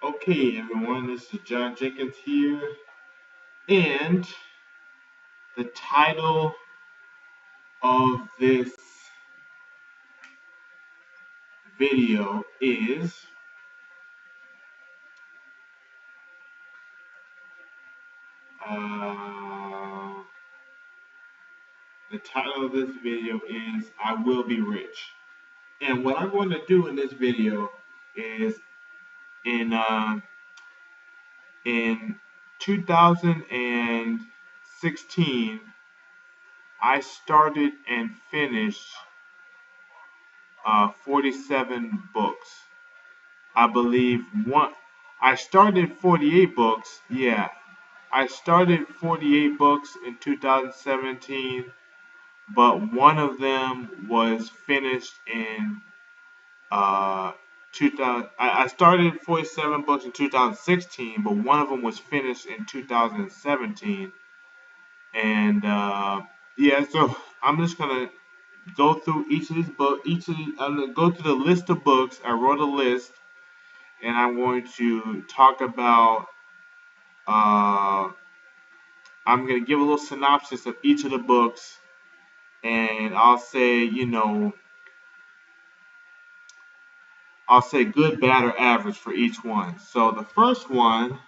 Okay, everyone, this is John Jenkins here, and the title of this video is uh, the title of this video is I Will Be Rich. And what I'm going to do in this video is in in 2016, I started and finished 47 books. I believe one. I started 48 books. Yeah, I started 48 books in 2017, but one of them was finished in 2000. I started 47 books in 2016, but one of them was finished in 2017. And yeah, so I'm just gonna go through each of these books. I'm gonna go through the list of books. I wrote a list and I'm going to talk about. Uh, I'm going to give a little synopsis of each of the books, and I'll say good, bad, or average for each one. So the first one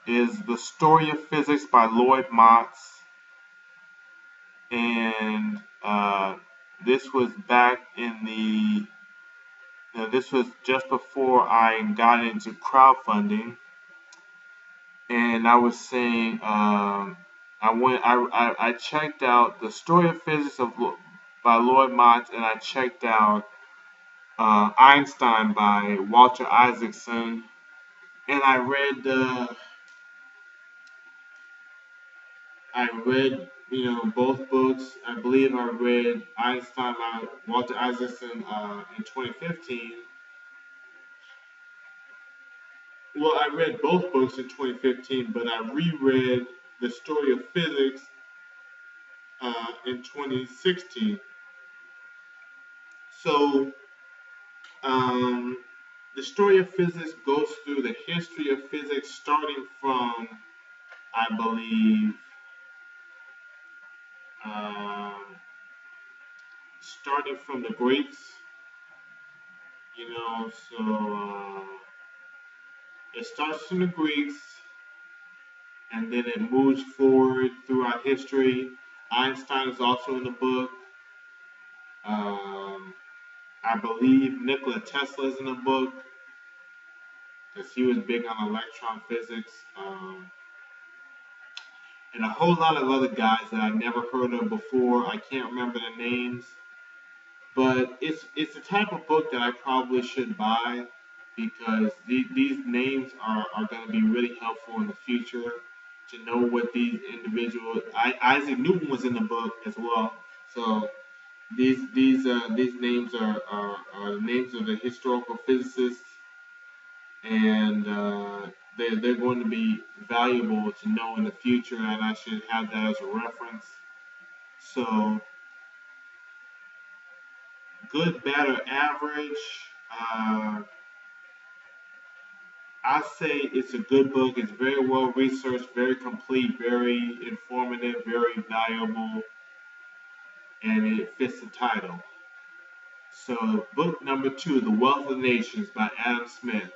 is The Story of Physics by Lloyd Motz, and this was back in the. This was just before I got into crowdfunding. And I was saying, I checked out The Story of Physics by Lloyd Motz, and I checked out Einstein by Walter Isaacson, and I read both books. I believe I read Einstein by Walter Isaacson in 2015. Well, I read both books in 2015, but I reread The Story of Physics in 2016. So, um, the story of physics goes through the history of physics, I believe, um, starting from the Greeks. It starts from the Greeks, and then it moves forward throughout history. Einstein is also in the book. Um, I believe Nikola Tesla is in the book because he was big on electron physics. And a whole lot of other guys that I never heard of before. I can't remember the names, but it's the type of book that I probably should buy because these names are going to be really helpful in the future to know what these individuals. Isaac Newton was in the book as well, so these names are the names of the historical physicists, and they're going to be valuable to know in the future, and I should have that as a reference. So, good, bad, or average. Uh, I say it's a good book. It's very well researched, very complete, very informative, very valuable, and it fits the title. So, book number two, The Wealth of Nations by Adam Smith.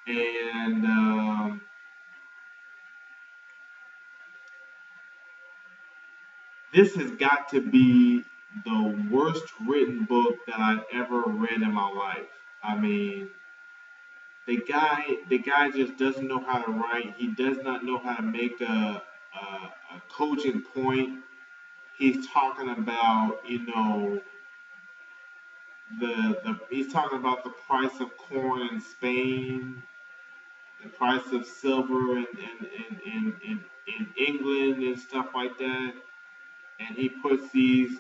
And this has got to be the worst written book that I've ever read in my life. I mean, the guy just doesn't know how to write. He does not know how to make a cogent point. He's talking about the he's talking about the price of corn in Spain, the price of silver in England and stuff like that. And he puts these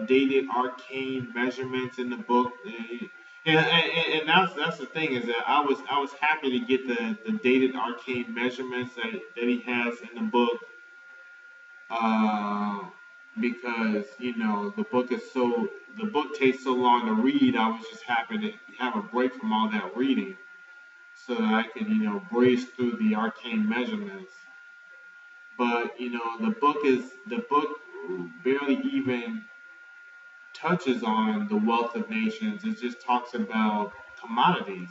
dated arcane measurements in the book. And that's the thing is that I was happy to get the dated arcane measurements that he has in the book. Uh, because the book takes so long to read. I was just happy to have a break from all that reading so that I could breeze through the arcane measurements. But the book barely even touches on the wealth of nations. It just talks about commodities,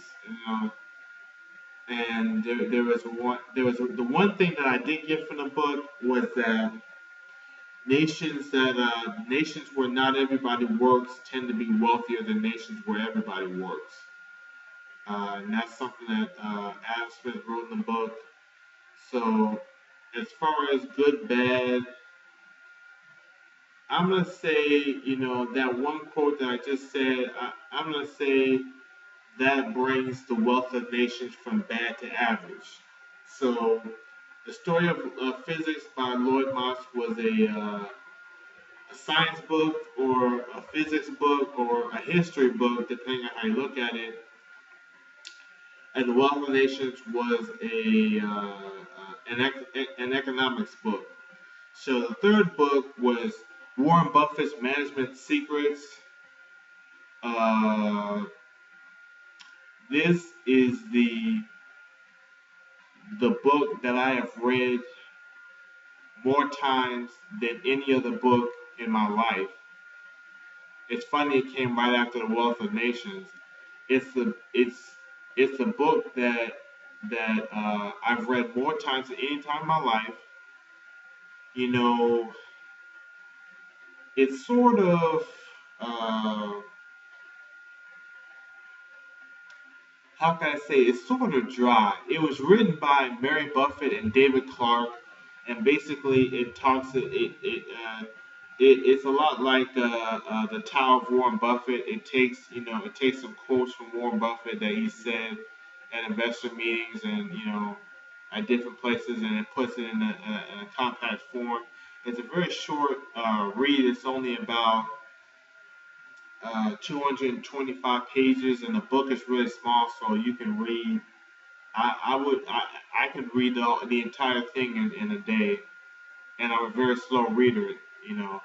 And the one thing that I did get from the book was that nations where not everybody works tend to be wealthier than nations where everybody works. And that's something that Adam Smith wrote in the book. So, as far as good, bad, I'm gonna say, that one quote that I just said. I'm gonna say that brings the wealth of nations from bad to average. So, the story of physics by Lloyd Moss was a science book or a physics book or a history book, depending on how you look at it. And The Wealth of Nations was an economics book. So the third book was Warren Buffett's Management Secrets. Uh, this is the book that I have read more times than any other book in my life. It's funny it came right after The Wealth of Nations. It's a book that I've read more times than any time in my life. You know, it's sort of uh, how can I say? It's sort of dry. It was written by Mary Buffett and David Clark, and basically it's a lot like the Tower of Warren Buffett. It takes some quotes from Warren Buffett that he said at investor meetings and at different places, and it puts it in a compact form. It's a very short read. It's only about 225 pages, and the book is really small, so you can read. I could read the entire thing in a day, and I'm a very slow reader, you know.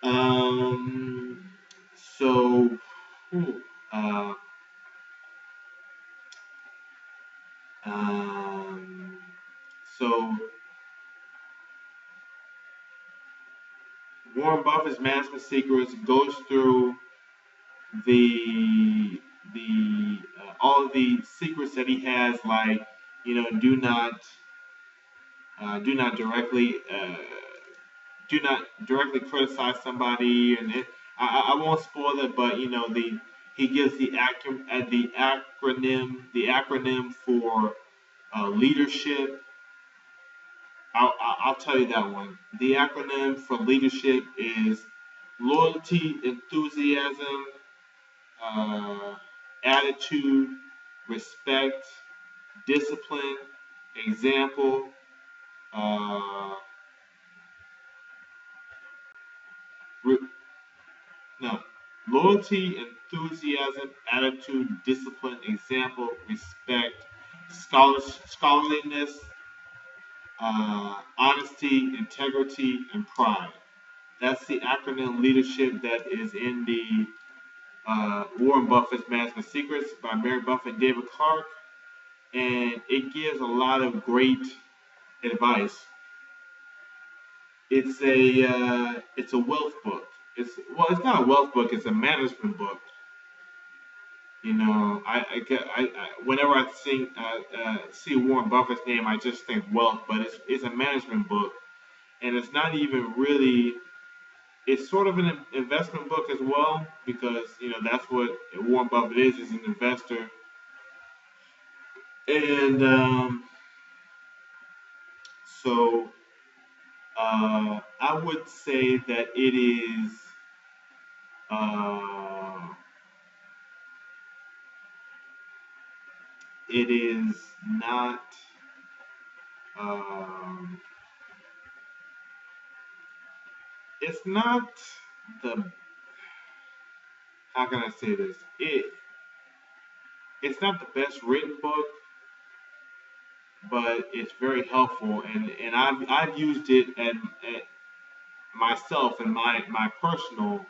Um, so, whew, uh, um, so Warren Buffett's Management Secrets goes through the all of the secrets that he has, like do not do not directly criticize somebody, and I won't spoil it, but he gives the acronym for leadership. I'll tell you that one. The acronym for leadership is loyalty, enthusiasm, uh, attitude, respect, discipline, example, uh, re- no, loyalty, enthusiasm, attitude, discipline, example, respect, scholarliness, honesty, integrity, and pride. That's the acronym leadership that is in the Warren Buffett's Management Secrets by Mary Buffett and David Clark, and it gives a lot of great advice. It's a wealth book. It's not a wealth book. It's a management book. Whenever I see Warren Buffett's name, I just think wealth, but it's a management book, and it's not even really. It's sort of an investment book as well because that's what Warren Buffett is an investor, and so I would say that uh, it is not. Um, it's not the how can I say this? It's not the best written book, but it's very helpful, and I've used it myself and my personal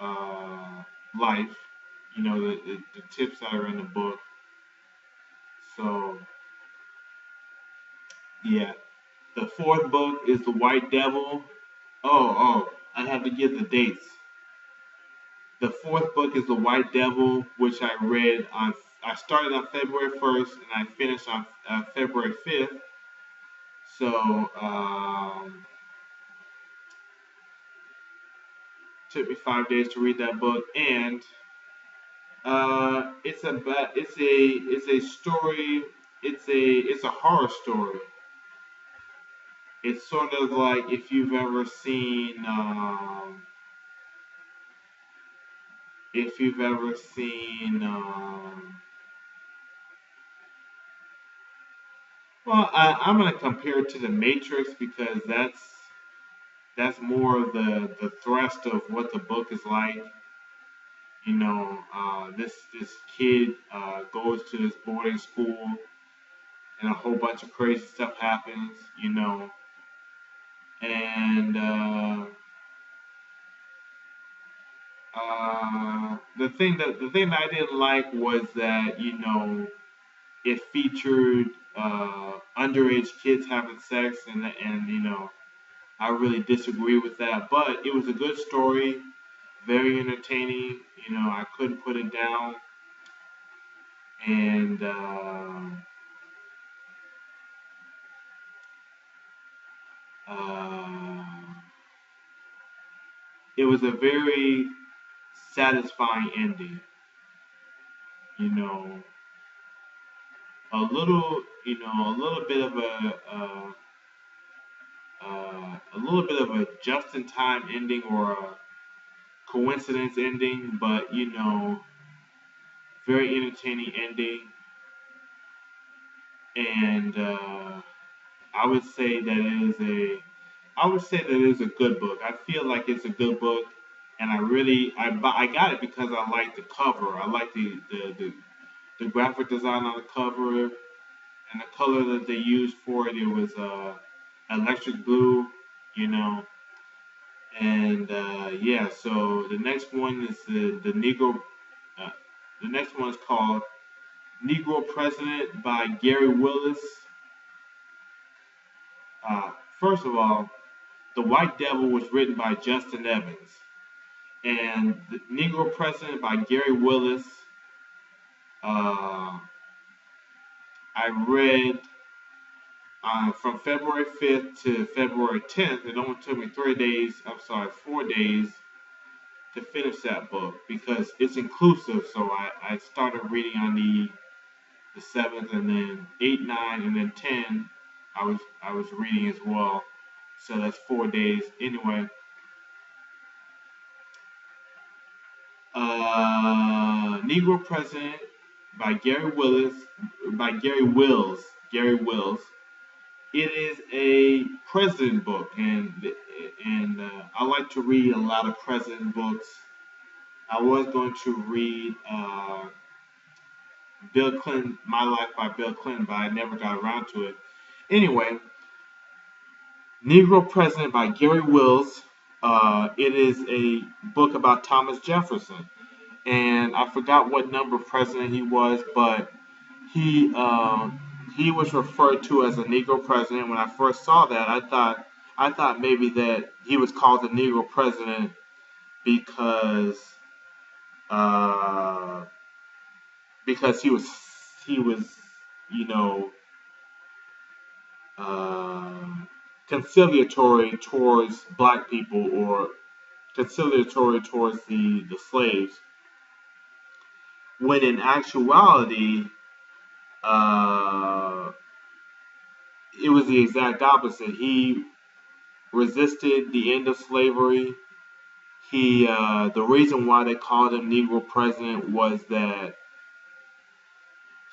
uh, life. You know, the tips that are in the book. So yeah, the fourth book is the White Devil. I have to give the dates. The fourth book is the White Devil, which I read on. I started on February 1st and I finished on February 5th. So took me 5 days to read that book, and it's a story. It's a horror story. It's sort of like if you've ever seen if you've ever seen I'm gonna compare it to the Matrix because that's more of the thrust of what the book is like. You know, this kid goes to this boarding school, and a whole bunch of crazy stuff happens. You know, and the thing that I didn't like was that it featured underage kids having sex, and I really disagree with that. But it was a good story, very entertaining. You know, I couldn't put it down, and uh, it was a very satisfying ending. You know, a little bit of a little bit of a just-in-time ending or a coincidence ending, but very entertaining ending, and I would say that it is a I would say that it is a good book. I feel like it's a good book, and I got it because I like the cover. I like the graphic design on the cover and the color that they used for it. It was electric blue, you know, and yeah. So the next one is the Negro. Uh, the next one is called Negro President by Gary Willis. Uh, First of all, The White Devil was written by Justin Evans, and The Negro President by Gary Willis. Uh, I read from February 5th to February 10th. It only took me 3 days, I'm sorry, 4 days to finish that book because it's inclusive. So I started reading on the 7th, and then 8, 9, and then 10. I was reading as well. So that's 4 days. Anyway, Negro President by Gary Wills. Gary Wills. It is a president book, and I like to read a lot of president books. I was going to read Bill Clinton, My Life by Bill Clinton, but I never got around to it. Anyway, Negro President by Gary Wills. It is a book about Thomas Jefferson, and I forgot what number president he was, but he he was referred to as a Negro president. When I first saw that, I thought maybe that he was called the Negro president because uh, because he was you know uh, conciliatory towards black people or conciliatory towards the slaves. When in actuality, uh, it was the exact opposite. He resisted the end of slavery. The reason why they called him Negro president was that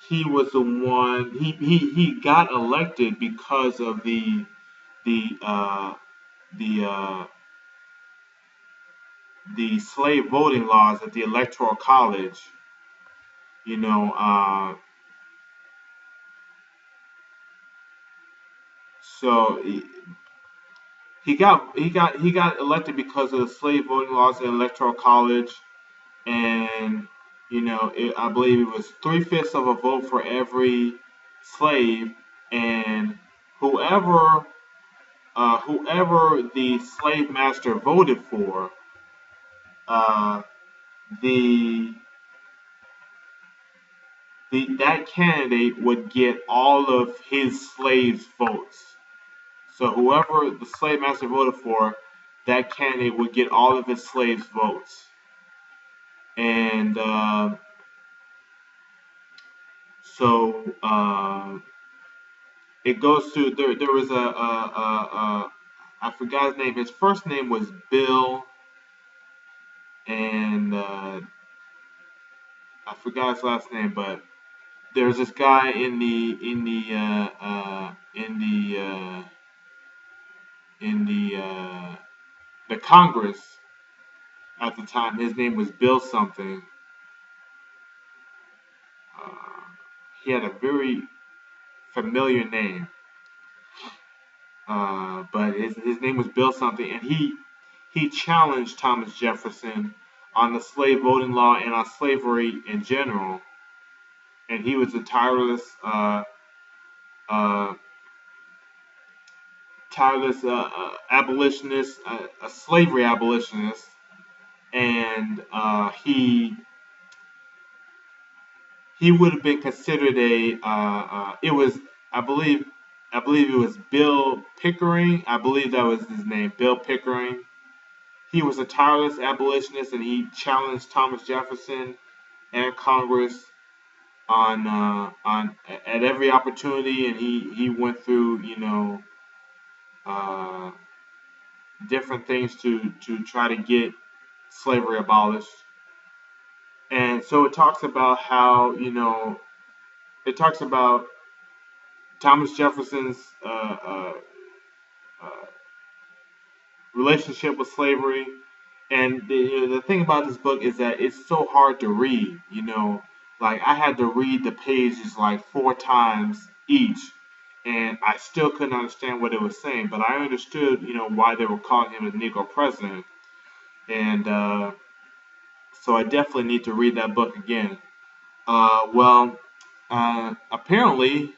he was the one, he got elected because of the, uh, the, uh, the slave voting laws at the Electoral College, you know, so he got elected because of the slave voting laws in the Electoral College, and I believe it was 3/5 of a vote for every slave, and whoever whoever the slave master voted for, uh, the that candidate would get all of his slaves' votes. So whoever the slave master voted for, that candidate would get all of his slaves' votes. And so it goes through. There was I forgot his name. His first name was Bill, and I forgot his last name. But there's this guy in the Congress at the time. His name was Bill something. Uh, he had a very familiar name, but his name was Bill something, and he challenged Thomas Jefferson on the slave voting law and on slavery in general. And he was a uh, abolitionist, a slavery abolitionist, and he would have been considered a. It was, I believe, it was Bill Pickering. I believe that was his name, Bill Pickering. He was a tireless abolitionist, and he challenged Thomas Jefferson and Congress on at every opportunity, and he went through uh, different things to try to get slavery abolished. And so it talks about how it talks about Thomas Jefferson's uh, relationship with slavery. And the thing about this book is that it's so hard to read. Like I had to read the pages like 4 times each, and I still couldn't understand what it was saying. But I understood, why they were calling him a Negro president, and so I definitely need to read that book again. Apparently,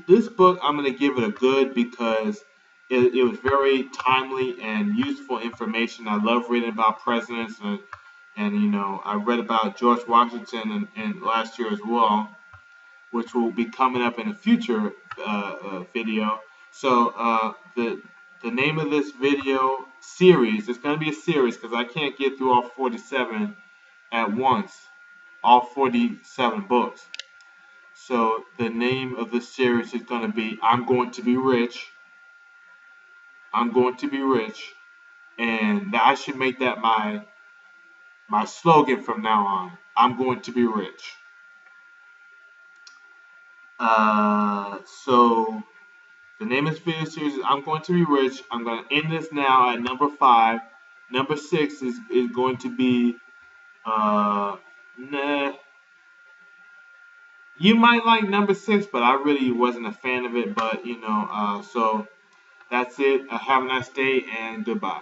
this book, I'm going to give it a good because it was very timely and useful information. I love reading about presidents, and I read about George Washington in last year as well, which will be coming up in a future video. So the name of this video series, it's going to be a series because I can't get through all 47 at once, all 47 books. So the name of the series is going to be I'm Going to Be Rich. I'm Going to Be Rich. And I should make that my slogan from now on. I'm going to be rich. So the name of this video series is I'm Going to Be Rich. I'm going to end this now at number 5. Number 6 is going to be you might like number 6, but I really wasn't a fan of it. But so that's it. Have a nice day and goodbye.